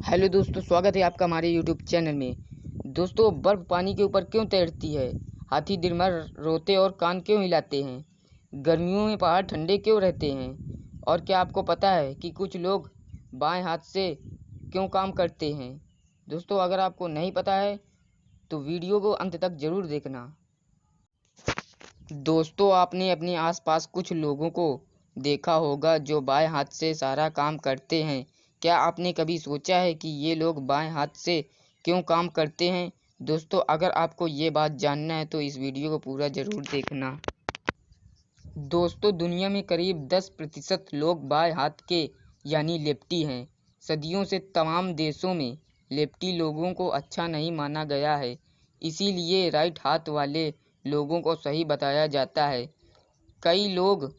Hello दोस्तों, स्वागत है आपका हमारे यूट्यूब चैनल में। दोस्तों, बर्फ़ पानी के ऊपर क्यों तैरती है? हाथी दिन भर रोते और कान क्यों हिलाते हैं? गर्मियों में पहाड़ ठंडे क्यों रहते हैं? और क्या आपको पता है कि कुछ लोग बाएं हाथ से क्यों काम करते हैं? दोस्तों, अगर आपको नहीं पता है तो वीडियो को अंत तक ज़रूर देखना। दोस्तों, आपने अपने आसपास कुछ लोगों को देखा होगा जो बाएं हाथ से सारा काम करते हैं। क्या आपने कभी सोचा है कि ये लोग बाएं हाथ से क्यों काम करते हैं? दोस्तों, अगर आपको ये बात जानना है तो इस वीडियो को पूरा ज़रूर देखना। दोस्तों, दुनिया में करीब 10% लोग बाएं हाथ के यानी लेफ्टी हैं। सदियों से तमाम देशों में लेफ्टी लोगों को अच्छा नहीं माना गया है, इसीलिए राइट हाथ वाले लोगों को सही बताया जाता है। कई लोग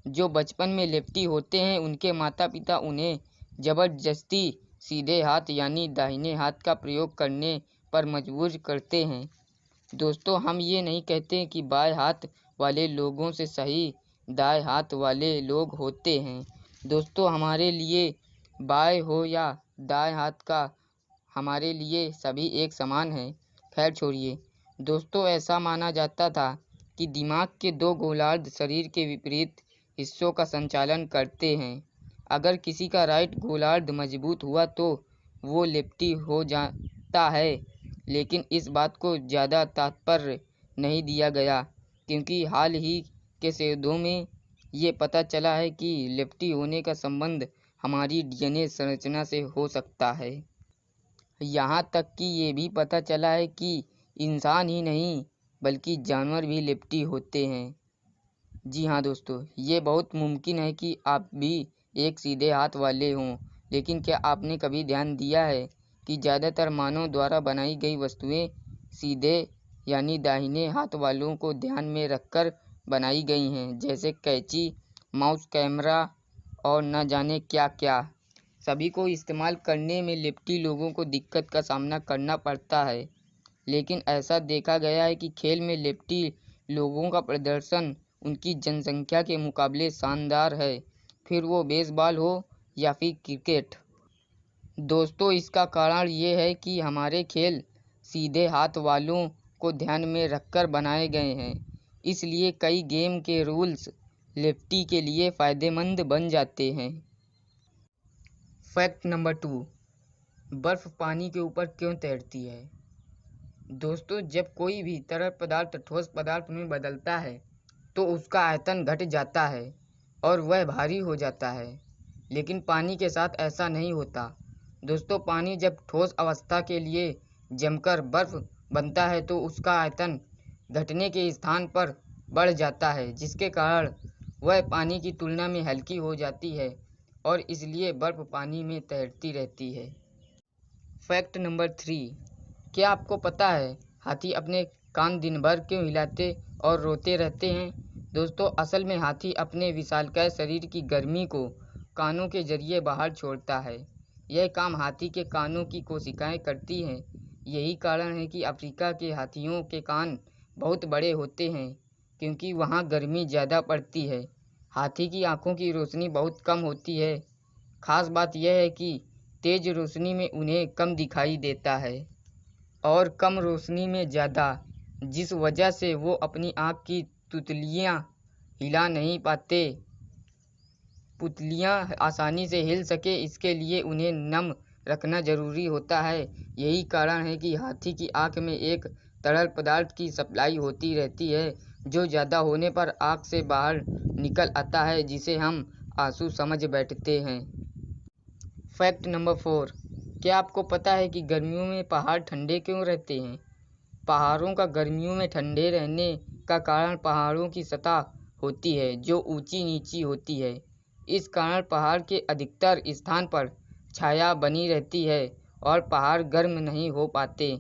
जो बचपन में लेफ्टी होते हैं, उनके माता पिता उन्हें ज़बरदस्ती सीधे हाथ यानी दाहिने हाथ का प्रयोग करने पर मजबूर करते हैं। दोस्तों, हम ये नहीं कहते कि बाएं हाथ वाले लोगों से सही दाएं हाथ वाले लोग होते हैं। दोस्तों, हमारे लिए बाएं हो या दाएं हाथ का हमारे लिए सभी एक समान हैं। खैर छोड़िए। दोस्तों, ऐसा माना जाता था कि दिमाग के दो गोलार्ध शरीर के विपरीत हिस्सों का संचालन करते हैं। अगर किसी का राइट गोलार्ध मजबूत हुआ तो वो लेफ्टी हो जाता है, लेकिन इस बात को ज़्यादा तात्पर्य नहीं दिया गया, क्योंकि हाल ही के शोधों में ये पता चला है कि लेफ्टी होने का संबंध हमारी डीएनए संरचना से हो सकता है। यहाँ तक कि ये भी पता चला है कि इंसान ही नहीं बल्कि जानवर भी लेफ्टी होते हैं। जी हाँ दोस्तों, ये बहुत मुमकिन है कि आप भी एक सीधे हाथ वाले हों, लेकिन क्या आपने कभी ध्यान दिया है कि ज़्यादातर मानव द्वारा बनाई गई वस्तुएं सीधे यानी दाहिने हाथ वालों को ध्यान में रखकर बनाई गई हैं, जैसे कैंची, माउस, कैमरा और न जाने क्या क्या। सभी को इस्तेमाल करने में लेफ्टी लोगों को दिक्कत का सामना करना पड़ता है, लेकिन ऐसा देखा गया है कि खेल में लेफ्टी लोगों का प्रदर्शन उनकी जनसंख्या के मुकाबले शानदार है, फिर वो बेसबॉल हो या फिर क्रिकेट। दोस्तों, इसका कारण ये है कि हमारे खेल सीधे हाथ वालों को ध्यान में रखकर बनाए गए हैं, इसलिए कई गेम के रूल्स लेफ्टी के लिए फ़ायदेमंद बन जाते हैं। फैक्ट नंबर 2, बर्फ़ पानी के ऊपर क्यों तैरती है? दोस्तों, जब कोई भी तरल पदार्थ ठोस पदार्थ में बदलता है तो उसका आयतन घट जाता है और वह भारी हो जाता है, लेकिन पानी के साथ ऐसा नहीं होता। दोस्तों, पानी जब ठोस अवस्था के लिए जमकर बर्फ़ बनता है तो उसका आयतन घटने के स्थान पर बढ़ जाता है, जिसके कारण वह पानी की तुलना में हल्की हो जाती है और इसलिए बर्फ़ पानी में तैरती रहती है। फैक्ट नंबर 3, क्या आपको पता है हाथी अपने कान दिन भर क्यों हिलाते और रोते रहते हैं? दोस्तों, असल में हाथी अपने विशालकाय शरीर की गर्मी को कानों के जरिए बाहर छोड़ता है। यह काम हाथी के कानों की कोशिकाएं करती हैं। यही कारण है कि अफ्रीका के हाथियों के कान बहुत बड़े होते हैं, क्योंकि वहाँ गर्मी ज़्यादा पड़ती है। हाथी की आँखों की रोशनी बहुत कम होती है। खास बात यह है कि तेज़ रोशनी में उन्हें कम दिखाई देता है और कम रोशनी में ज़्यादा, जिस वजह से वो अपनी आँख की पुतलियाँ हिला नहीं पाते। पुतलियाँ आसानी से हिल सके इसके लिए उन्हें नम रखना ज़रूरी होता है। यही कारण है कि हाथी की आँख में एक तरल पदार्थ की सप्लाई होती रहती है, जो ज़्यादा होने पर आँख से बाहर निकल आता है, जिसे हम आंसू समझ बैठते हैं। फैक्ट नंबर 4, क्या आपको पता है कि गर्मियों में पहाड़ ठंडे क्यों रहते हैं? पहाड़ों का गर्मियों में ठंडे रहने का कारण पहाड़ों की सतह होती है जो ऊंची नीची होती है। इस कारण पहाड़ के अधिकतर स्थान पर छाया बनी रहती है और पहाड़ गर्म नहीं हो पाते।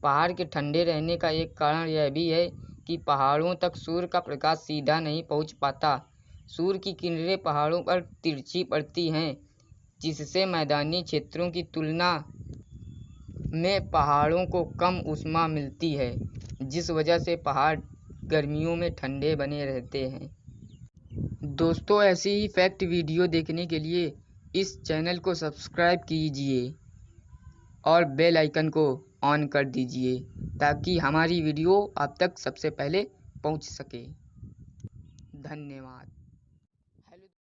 पहाड़ के ठंडे रहने का एक कारण यह भी है कि पहाड़ों तक सूर्य का प्रकाश सीधा नहीं पहुंच पाता। सूर्य की किरणें पहाड़ों पर तिरछी पड़ती हैं, जिससे मैदानी क्षेत्रों की तुलना में पहाड़ों को कम ऊष्मा मिलती है, जिस वजह से पहाड़ गर्मियों में ठंडे बने रहते हैं। दोस्तों, ऐसी ही फैक्ट वीडियो देखने के लिए इस चैनल को सब्सक्राइब कीजिए। और बेल आइकन को ऑन कर दीजिए ताकि हमारी वीडियो आप तक सबसे पहले पहुंच सके। धन्यवाद।